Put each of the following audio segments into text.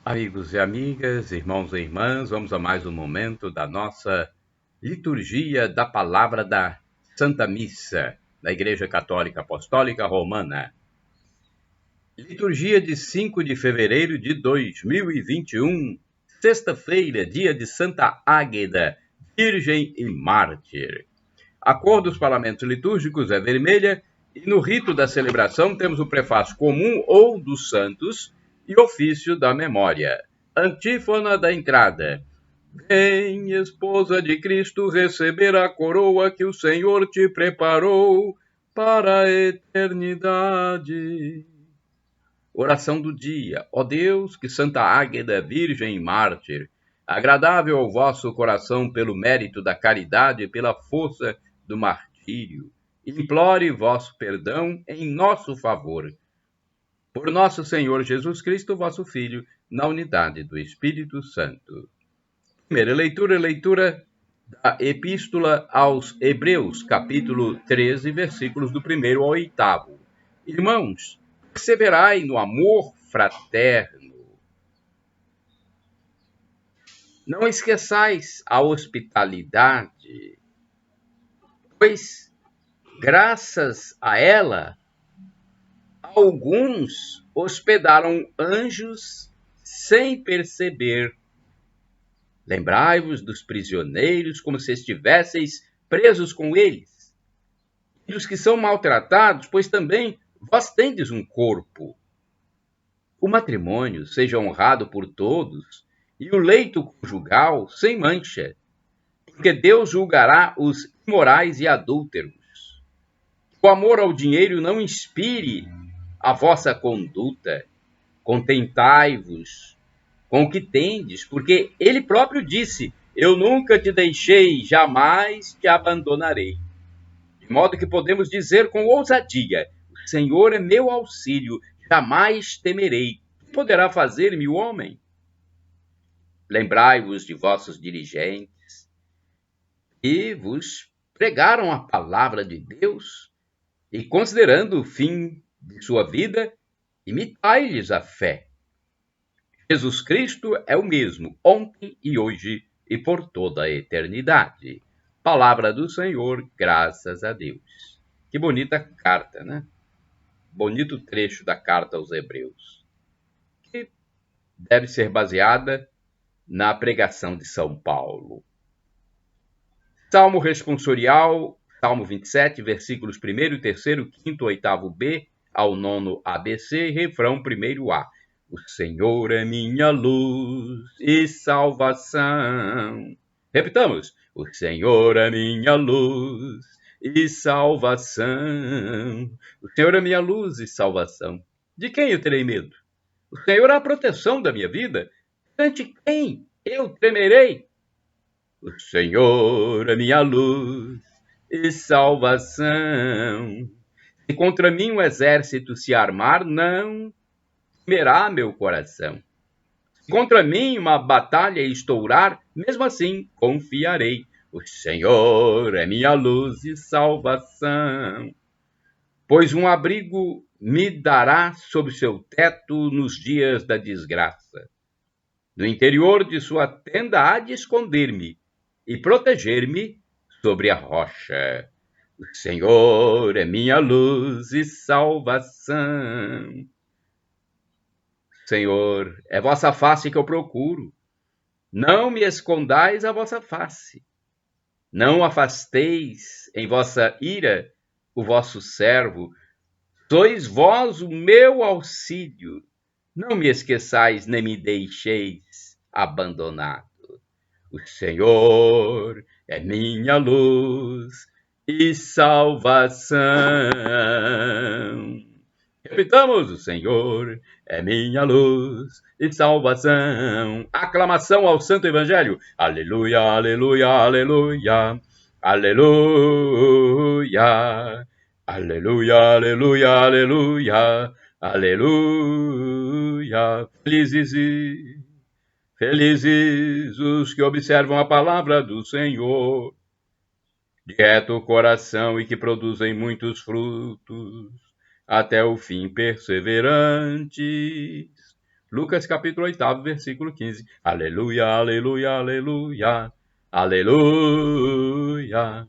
Amigos e amigas, irmãos e irmãs, vamos a mais um momento da nossa liturgia da palavra da Santa Missa da Igreja Católica Apostólica Romana. Liturgia de 5 de fevereiro de 2021, sexta-feira, dia de Santa Águeda, Virgem e Mártir. A cor dos paramentos litúrgicos é vermelha e no rito da celebração temos o prefácio comum ou dos santos e ofício da memória. Antífona da entrada. Vem, esposa de Cristo, receber a coroa que o Senhor te preparou para a eternidade. Oração do dia. Ó Deus, que Santa Águeda, Virgem e Mártir, agradável ao vosso coração pelo mérito da caridade e pela força do martírio, implore vosso perdão em nosso favor. Por nosso Senhor Jesus Cristo, vosso Filho, na unidade do Espírito Santo. Primeira leitura da Epístola aos Hebreus, capítulo 13, versículos do 1º ao 8º. Irmãos, perseverai no amor fraterno. Não esqueçais a hospitalidade, pois, graças a ela, alguns hospedaram anjos sem perceber. Lembrai-vos dos prisioneiros como se estivesseis presos com eles, e dos que são maltratados, pois também vós tendes um corpo. O matrimônio seja honrado por todos, e o leito conjugal sem mancha, porque Deus julgará os imorais e adúlteros. O amor ao dinheiro não inspire a vossa conduta. Contentai-vos com o que tendes, porque ele próprio disse: eu nunca te deixei, jamais te abandonarei. De modo que podemos dizer com ousadia: o Senhor é meu auxílio, jamais temerei. Que poderá fazer-me o homem? Lembrai-vos de vossos dirigentes, que vos pregaram a palavra de Deus, e considerando o fim de sua vida, imitai-lhes a fé. Jesus Cristo é o mesmo, ontem e hoje e por toda a eternidade. Palavra do Senhor, graças a Deus. Que bonita carta, né? Bonito trecho da carta aos Hebreus, que deve ser baseada na pregação de São Paulo. Salmo responsorial, Salmo 27, versículos 1º, 3º, 5º, 8º B ao 9º ABC, refrão 1º A. O Senhor é minha luz e salvação. Repitamos. O Senhor é minha luz e salvação. O Senhor é minha luz e salvação. De quem eu terei medo? O Senhor é a proteção da minha vida. Ante quem eu temerei? O Senhor é minha luz e salvação. Se contra mim um exército se armar, não temerá meu coração. Se contra mim uma batalha estourar, mesmo assim confiarei. O Senhor é minha luz e salvação. Pois um abrigo me dará sob seu teto nos dias da desgraça. No interior de sua tenda há de esconder-me e proteger-me sobre a rocha. O Senhor é minha luz e salvação. Senhor, é vossa face que eu procuro. Não me escondais a vossa face. Não afasteis em vossa ira o vosso servo. Sois vós o meu auxílio. Não me esqueçais nem me deixeis abandonado. O Senhor é minha luz e salvação. Repitamos: o Senhor é minha luz e salvação. Aclamação ao Santo Evangelho. Aleluia, aleluia, aleluia. Aleluia. Aleluia, aleluia, aleluia. Aleluia. Felizes os que observam a palavra do Senhor, de reto coração e que produzem muitos frutos, até o fim perseverantes. Lucas capítulo 8, versículo 15. Aleluia, aleluia, aleluia, aleluia,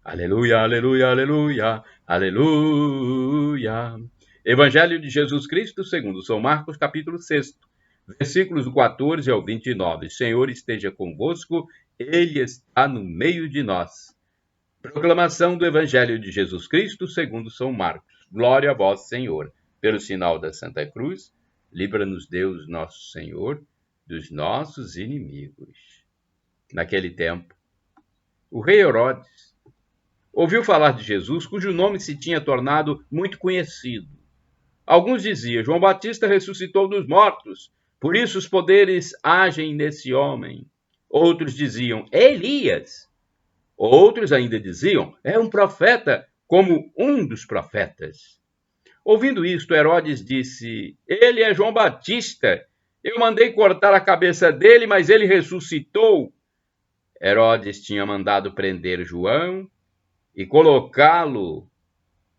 aleluia, aleluia, aleluia, aleluia. Evangelho de Jesus Cristo segundo São Marcos capítulo 6, versículos do 14 ao 29. Senhor esteja convosco, Ele está no meio de nós. Proclamação do Evangelho de Jesus Cristo segundo São Marcos. Glória a vós, Senhor. Pelo sinal da Santa Cruz, livra-nos Deus nosso Senhor dos nossos inimigos. Naquele tempo, o rei Herodes ouviu falar de Jesus, cujo nome se tinha tornado muito conhecido. Alguns diziam: João Batista ressuscitou dos mortos, por isso os poderes agem nesse homem. Outros diziam: é Elias. Outros ainda diziam: é um profeta, como um dos profetas. Ouvindo isto, Herodes disse: ele é João Batista. Eu mandei cortar a cabeça dele, mas ele ressuscitou. Herodes tinha mandado prender João e colocá-lo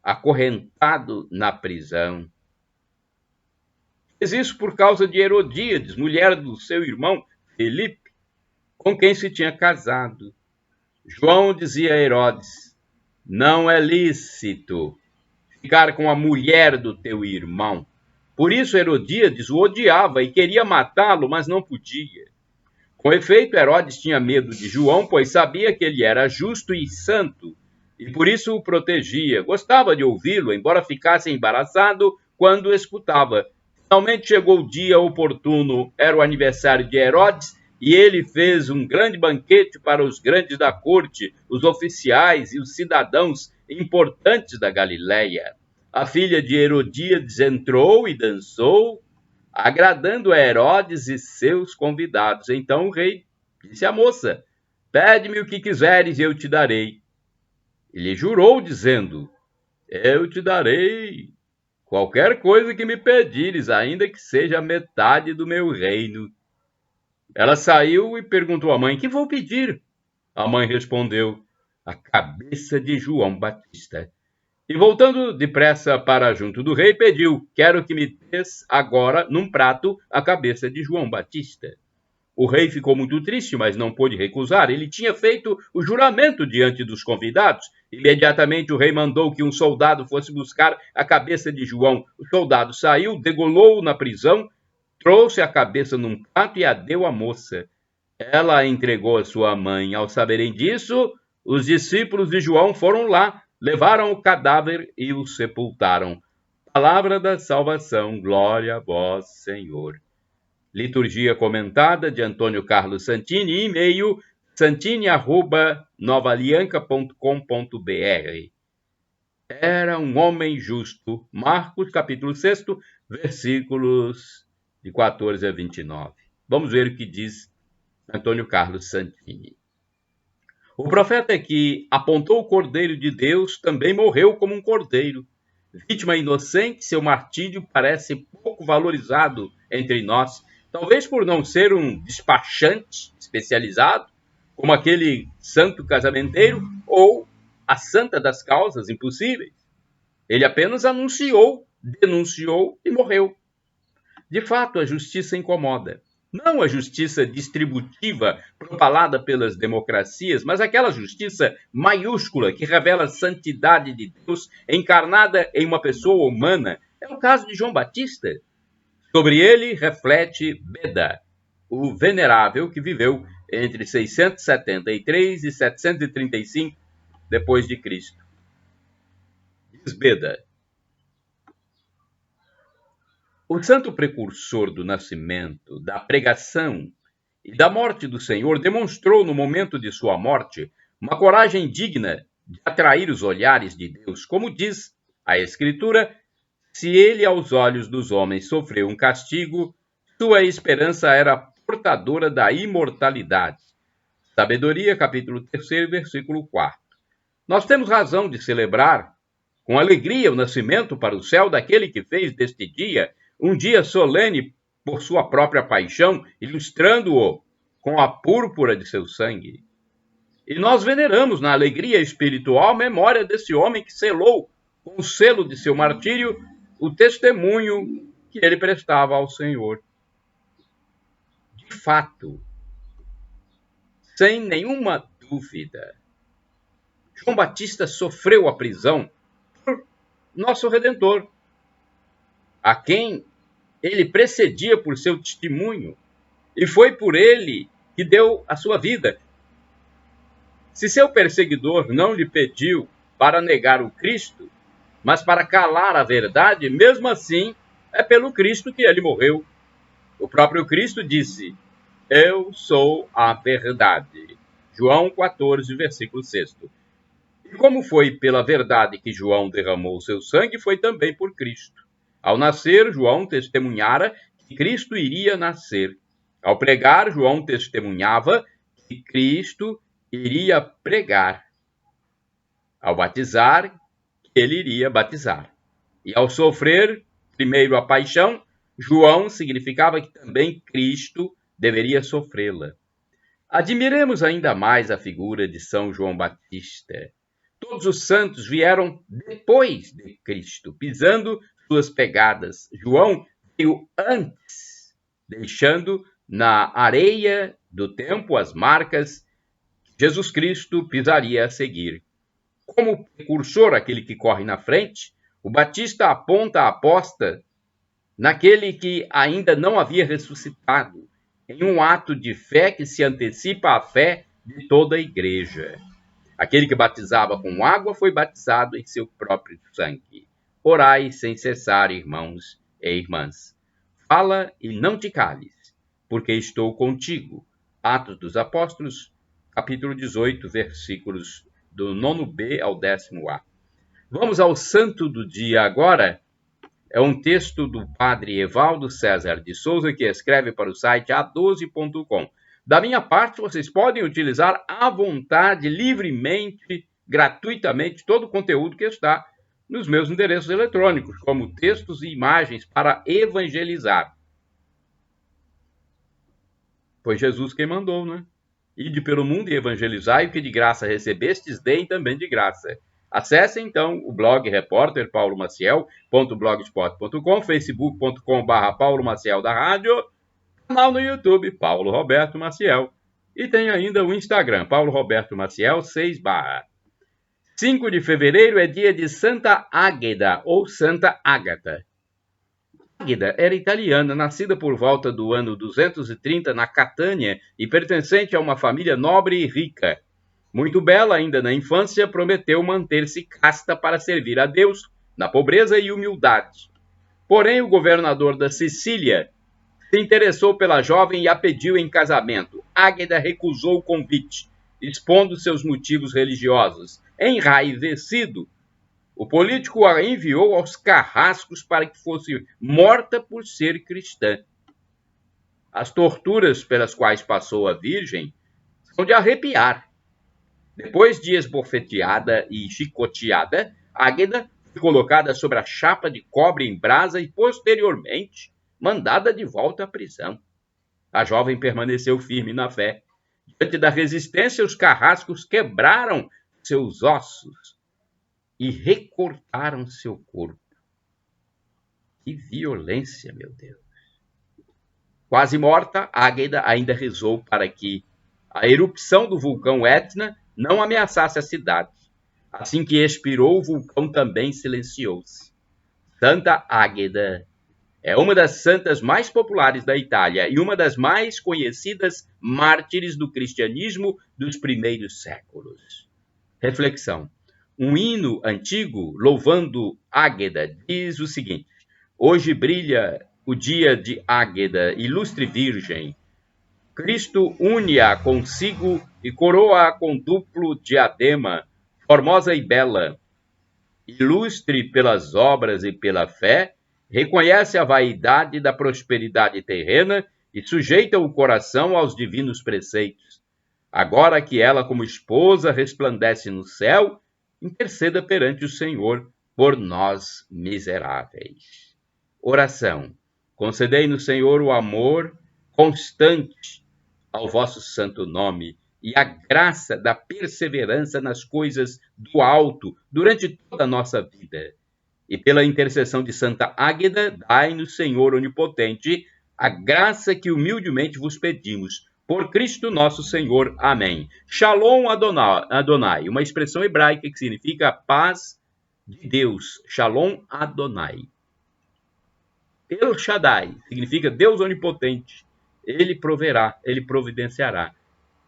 acorrentado na prisão. Fez isso por causa de Herodíades, mulher do seu irmão Filipe, com quem se tinha casado. João dizia a Herodes: não é lícito ficar com a mulher do teu irmão. Por isso Herodíades o odiava e queria matá-lo, mas não podia. Com efeito, Herodes tinha medo de João, pois sabia que ele era justo e santo, e por isso o protegia. Gostava de ouvi-lo, embora ficasse embaraçado quando o escutava. Finalmente chegou o dia oportuno, era o aniversário de Herodes, e ele fez um grande banquete para os grandes da corte, os oficiais e os cidadãos importantes da Galileia. A filha de Herodíades entrou e dançou, agradando a Herodes e seus convidados. Então o rei disse à moça: pede-me o que quiseres e eu te darei. Ele jurou, dizendo: eu te darei qualquer coisa que me pedires, ainda que seja metade do meu reino. Ela saiu e perguntou à mãe: que vou pedir? A mãe respondeu: a cabeça de João Batista. E voltando depressa para junto do rei, pediu: quero que me des agora, num prato, a cabeça de João Batista. O rei ficou muito triste, mas não pôde recusar. Ele tinha feito o juramento diante dos convidados. Imediatamente o rei mandou que um soldado fosse buscar a cabeça de João. O soldado saiu, degolou-o na prisão, trouxe a cabeça num prato e a deu à moça. Ela a entregou à sua mãe. Ao saberem disso, os discípulos de João foram lá, levaram o cadáver e o sepultaram. Palavra da salvação, glória a vós, Senhor. Liturgia comentada de Antônio Carlos Santini, e-mail santini@novalianca.com.br. Era um homem justo. Marcos capítulo 6, versículos de 14 a 29. Vamos ver o que diz Antônio Carlos Santini. O profeta que apontou o Cordeiro de Deus também morreu como um cordeiro. Vítima inocente, seu martírio parece pouco valorizado entre nós, talvez por não ser um despachante especializado, como aquele santo casamenteiro ou a santa das causas impossíveis. Ele apenas anunciou, denunciou e morreu. De fato, a justiça incomoda. Não a justiça distributiva propalada pelas democracias, mas aquela justiça maiúscula que revela a santidade de Deus encarnada em uma pessoa humana. É o caso de João Batista. Sobre ele reflete Beda, o venerável que viveu entre 673 e 735 depois de Cristo. Diz Beda: o santo precursor do nascimento, da pregação e da morte do Senhor demonstrou no momento de sua morte uma coragem digna de atrair os olhares de Deus. Como diz a Escritura, se ele aos olhos dos homens sofreu um castigo, sua esperança era portadora da imortalidade. Sabedoria, capítulo 3, versículo 4. Nós temos razão de celebrar com alegria o nascimento para o céu daquele que fez deste dia um dia solene por sua própria paixão, ilustrando-o com a púrpura de seu sangue. E nós veneramos na alegria espiritual a memória desse homem que selou com o selo de seu martírio o testemunho que ele prestava ao Senhor. De fato, sem nenhuma dúvida, João Batista sofreu a prisão por nosso Redentor, a quem ele precedia por seu testemunho, e foi por ele que deu a sua vida. Se seu perseguidor não lhe pediu para negar o Cristo, mas para calar a verdade, mesmo assim, é pelo Cristo que ele morreu. O próprio Cristo disse: eu sou a verdade. João 14, versículo 6. E como foi pela verdade que João derramou seu sangue, foi também por Cristo. Ao nascer, João testemunhara que Cristo iria nascer. Ao pregar, João testemunhava que Cristo iria pregar. Ao batizar, que ele iria batizar. E ao sofrer, primeiro a paixão, João significava que também Cristo deveria sofrê-la. Admiremos ainda mais a figura de São João Batista. Todos os santos vieram depois de Cristo, pisando suas pegadas. João veio antes, deixando na areia do tempo as marcas que Jesus Cristo pisaria a seguir. Como precursor, aquele que corre na frente, o Batista aponta a aposta naquele que ainda não havia ressuscitado, em um ato de fé que se antecipa à fé de toda a igreja. Aquele que batizava com água foi batizado em seu próprio sangue. Orai sem cessar, irmãos e irmãs. Fala e não te cales, porque estou contigo. Atos dos Apóstolos, capítulo 18, versículos do 9b ao 10a. Vamos ao santo do dia agora. É um texto do padre Evaldo César de Souza, que escreve para o site a12.com. Da minha parte, vocês podem utilizar à vontade, livremente, gratuitamente, todo o conteúdo que está nos meus endereços eletrônicos, como textos e imagens para evangelizar. Foi Jesus quem mandou, né? Ide pelo mundo e evangelizai, o que de graça recebestes, deem também de graça. Acesse, então, o blog repórterpaulomaciel.blogspot.com, facebook.com/Paulo Maciel da Rádio, canal no YouTube, Paulo Roberto Maciel. E tem ainda o Instagram, Paulo Roberto Maciel 6/. 5 de fevereiro é dia de Santa Águeda, ou Santa Ágata. Águeda era italiana, nascida por volta do ano 230 na Catânia e pertencente a uma família nobre e rica. Muito bela ainda na infância, prometeu manter-se casta para servir a Deus na pobreza e humildade. Porém, o governador da Sicília se interessou pela jovem e a pediu em casamento. Águeda recusou o convite, expondo seus motivos religiosos. Enraivecido, o político a enviou aos carrascos para que fosse morta por ser cristã. As torturas pelas quais passou a virgem são de arrepiar. Depois de esbofeteada e chicoteada, Águeda foi colocada sobre a chapa de cobre em brasa e, posteriormente, mandada de volta à prisão. A jovem permaneceu firme na fé. Diante da resistência, os carrascos quebraram seus ossos e recortaram seu corpo. Que violência, meu Deus! Quase morta, Águeda ainda rezou para que a erupção do vulcão Etna não ameaçasse a cidade. Assim que expirou, o vulcão também silenciou-se. Santa Águeda é uma das santas mais populares da Itália e uma das mais conhecidas mártires do cristianismo dos primeiros séculos. Reflexão. Um hino antigo, louvando Águeda, diz o seguinte: hoje brilha o dia de Águeda, ilustre virgem. Cristo une-a consigo e coroa-a com duplo diadema, formosa e bela. Ilustre pelas obras e pela fé, reconhece a vaidade da prosperidade terrena e sujeita o coração aos divinos preceitos. Agora que ela, como esposa, resplandece no céu, interceda perante o Senhor por nós miseráveis. Oração. Concedei-nos, Senhor, o amor constante ao vosso santo nome e a graça da perseverança nas coisas do alto durante toda a nossa vida. E pela intercessão de Santa Águeda, dai-nos, Senhor onipotente, a graça que humildemente vos pedimos. Por Cristo nosso Senhor. Amém. Shalom Adonai, uma expressão hebraica que significa paz de Deus. Shalom Adonai. El Shaddai significa Deus onipotente. Ele proverá, ele providenciará.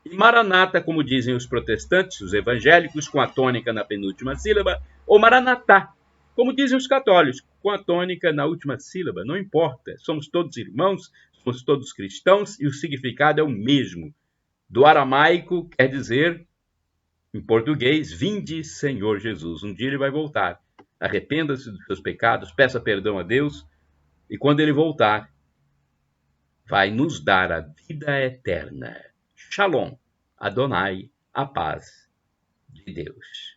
E Maranata, como dizem os protestantes, os evangélicos, com a tônica na penúltima sílaba, ou Maranatá, como dizem os católicos, com a tônica na última sílaba. Não importa, somos todos irmãos, somos todos cristãos e o significado é o mesmo. Do aramaico quer dizer, em português, vinde, Senhor Jesus. Um dia ele vai voltar. Arrependa-se dos seus pecados, peça perdão a Deus, e quando ele voltar, vai nos dar a vida eterna. Shalom, Adonai, a paz de Deus.